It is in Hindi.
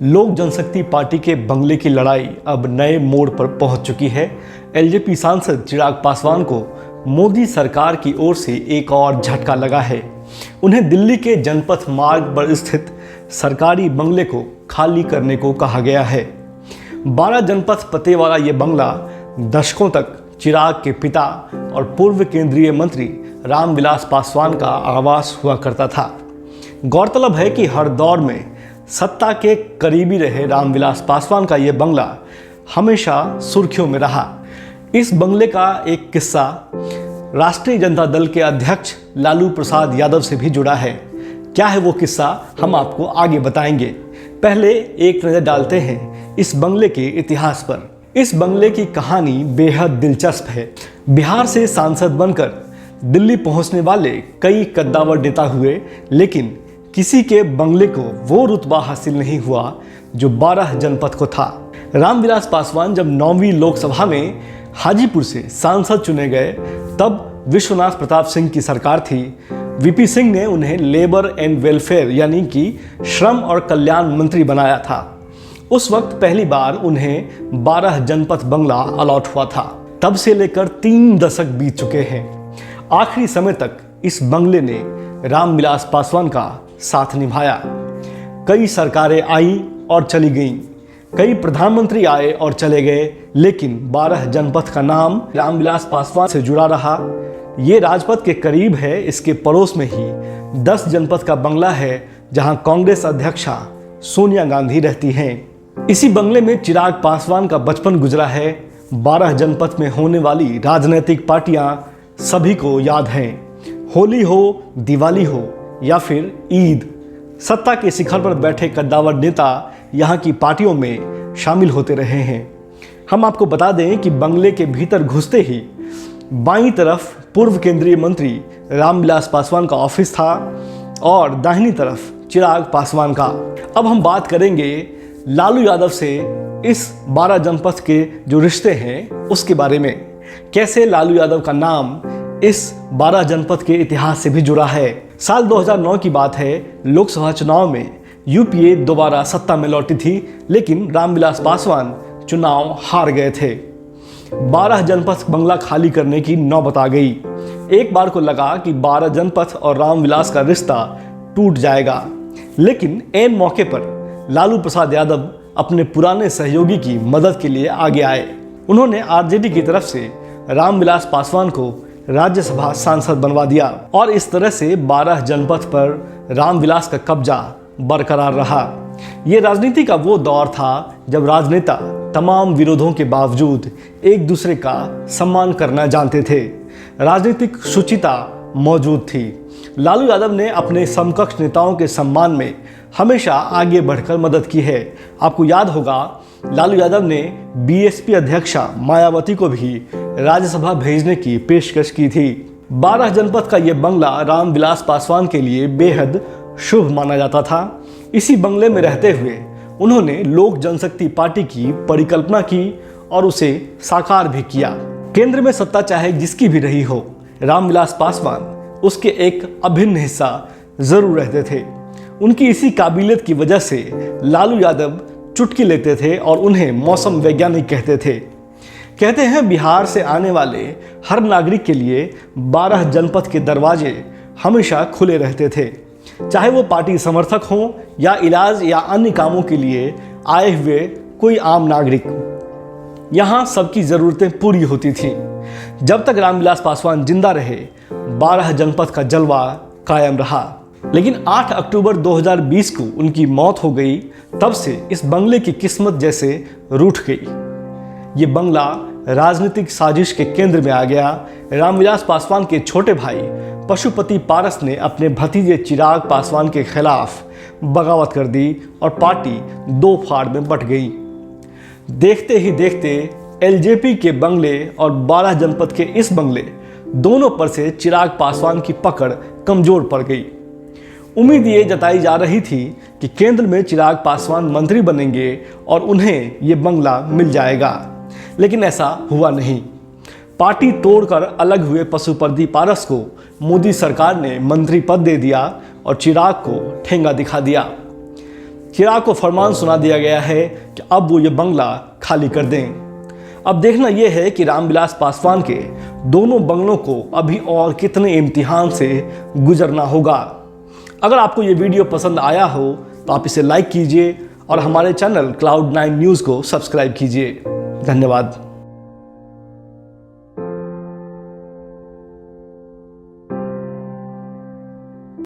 लोक जनशक्ति पार्टी के बंगले की लड़ाई अब नए मोड़ पर पहुंच चुकी है। एलजेपी सांसद चिराग पासवान को मोदी सरकार की ओर से एक और झटका लगा है। उन्हें दिल्ली के जनपथ मार्ग पर स्थित सरकारी बंगले को खाली करने को कहा गया है। 12 जनपथ पते वाला ये बंगला दशकों तक चिराग के पिता और पूर्व केंद्रीय मंत्री रामविलास पासवान का आवास हुआ करता था। गौरतलब है कि हर दौर में सत्ता के करीबी रहे रामविलास पासवान का ये बंगला हमेशा सुर्खियों में रहा। इस बंगले का एक किस्सा राष्ट्रीय जनता दल के अध्यक्ष लालू प्रसाद यादव से भी जुड़ा है। क्या है वो किस्सा, हम आपको आगे बताएंगे। पहले एक नज़र डालते हैं इस बंगले के इतिहास पर। इस बंगले की कहानी बेहद दिलचस्प है। बिहार से सांसद बनकर दिल्ली पहुंचने वाले कई कद्दावर नेता हुए, लेकिन किसी के बंगले को वो रुतबा हासिल नहीं हुआ जो 12 जनपद को था। रामविलास पासवान जब 9वीं लोकसभा में हाजीपुर से सांसद चुने गए, तब विश्वनाथ प्रताप सिंह की सरकार थी। वीपी सिंह ने उन्हें लेबर एंड वेलफेयर यानी कि श्रम और कल्याण मंत्री बनाया था। उस वक्त पहली बार उन्हें 12 जनपद बंगला अलॉट हुआ था। तब से लेकर 3 दशक बीत चुके हैं। आखिरी समय तक इस बंगले ने रामविलास पासवान का साथ निभाया। कई सरकारें आई और चली गईं, कई प्रधानमंत्री आए और चले गए, लेकिन 12 जनपद का नाम रामविलास पासवान से जुड़ा रहा। ये राजपथ के करीब है। इसके पड़ोस में ही 10 जनपद का बंगला है, जहां कांग्रेस अध्यक्षा सोनिया गांधी रहती हैं। इसी बंगले में चिराग पासवान का बचपन गुजरा है। 12 जनपद में होने वाली राजनीतिक पार्टियां सभी को याद हैं। होली हो, दिवाली हो या फिर ईद, सत्ता के शिखर पर बैठे कद्दावर नेता यहाँ की पार्टियों में शामिल होते रहे हैं। हम आपको बता दें कि बंगले के भीतर घुसते ही बाईं तरफ पूर्व केंद्रीय मंत्री रामविलास पासवान का ऑफिस था और दाहिनी तरफ चिराग पासवान का। अब हम बात करेंगे लालू यादव से इस 12 जनपद के जो रिश्ते हैं उसके बारे में। कैसे लालू यादव का नाम इस 12 जनपद के इतिहास से भी जुड़ा है। साल 2009 की बात है। लोकसभा चुनाव में यूपीए दोबारा सत्ता में लौटी थी, लेकिन रामविलास पासवान चुनाव हार गए थे। 12 जनपद बंगला खाली करने की नौबत आ गई। एक बार को लगा कि 12 जनपद और रामविलास का रिश्ता टूट जाएगा, लेकिन ऐन मौके पर लालू प्रसाद यादव अपने पुराने सहयोगी की मदद के लिए आगे आए। उन्होंने आरजेडी की तरफ से रामविलास पासवान को राज्यसभा सांसद बनवा दिया और इस तरह से 12 जनपद पर रामविलास का कब्जा बरकरार रहा। ये राजनीति का वो दौर था जब राजनेता तमाम विरोधों के बावजूद एक दूसरे का सम्मान करना जानते थे। राजनीतिक शुचिता मौजूद थी। लालू यादव ने अपने समकक्ष नेताओं के सम्मान में हमेशा आगे बढ़कर मदद की है। आपको याद होगा, लालू यादव ने बीएसपी अध्यक्षा मायावती को भी राज्यसभा भेजने की पेशकश की थी। 12 जनपद का यह बंगला रामविलास पासवान के लिए बेहद शुभ माना जाता था। इसी बंगले में रहते हुए उन्होंने लोक जनशक्ति पार्टी की परिकल्पना की और उसे साकार भी किया। केंद्र में सत्ता चाहे जिसकी भी रही हो, रामविलास पासवान उसके एक अभिन्न हिस्सा जरूर रहते थे। उनकी इसी काबिलियत की वजह से लालू यादव चुटकी लेते थे और उन्हें मौसम वैज्ञानिक कहते थे। कहते हैं बिहार से आने वाले हर नागरिक के लिए 12 जनपद के दरवाजे हमेशा खुले रहते थे, चाहे वो पार्टी समर्थक हों या इलाज या अन्य कामों के लिए आए हुए कोई आम नागरिक। यहाँ सबकी ज़रूरतें पूरी होती थीं। जब तक रामविलास पासवान जिंदा रहे, 12 जनपद का जलवा कायम रहा। लेकिन 8 अक्टूबर 2020 को उनकी मौत हो गई। तब से इस बंगले की किस्मत जैसे रूठ गई। ये बंगला राजनीतिक साजिश के केंद्र में आ गया। रामविलास पासवान के छोटे भाई पशुपति पारस ने अपने भतीजे चिराग पासवान के खिलाफ बगावत कर दी और पार्टी 2 फाड़ में बंट गई। देखते ही देखते एलजेपी के बंगले और 12 जनपद के इस बंगले दोनों पर से चिराग पासवान की पकड़ कमजोर पड़ गई। उम्मीद ये जताई जा रही थी कि केंद्र में चिराग पासवान मंत्री बनेंगे और उन्हें ये बंगला मिल जाएगा, लेकिन ऐसा हुआ नहीं। पार्टी तोड़कर अलग हुए पशुपति पारस को मोदी सरकार ने मंत्री पद दे दिया और चिराग को ठेंगा दिखा दिया। चिराग को फरमान सुना दिया गया है कि अब वो ये बंगला खाली कर दें। अब देखना यह है कि रामविलास पासवान के दोनों बंगलों को अभी और कितने इम्तिहान से गुजरना होगा। अगर आपको ये वीडियो पसंद आया हो तो आप इसे लाइक कीजिए और हमारे चैनल Cloud9 न्यूज़ को सब्सक्राइब कीजिए। धन्यवाद।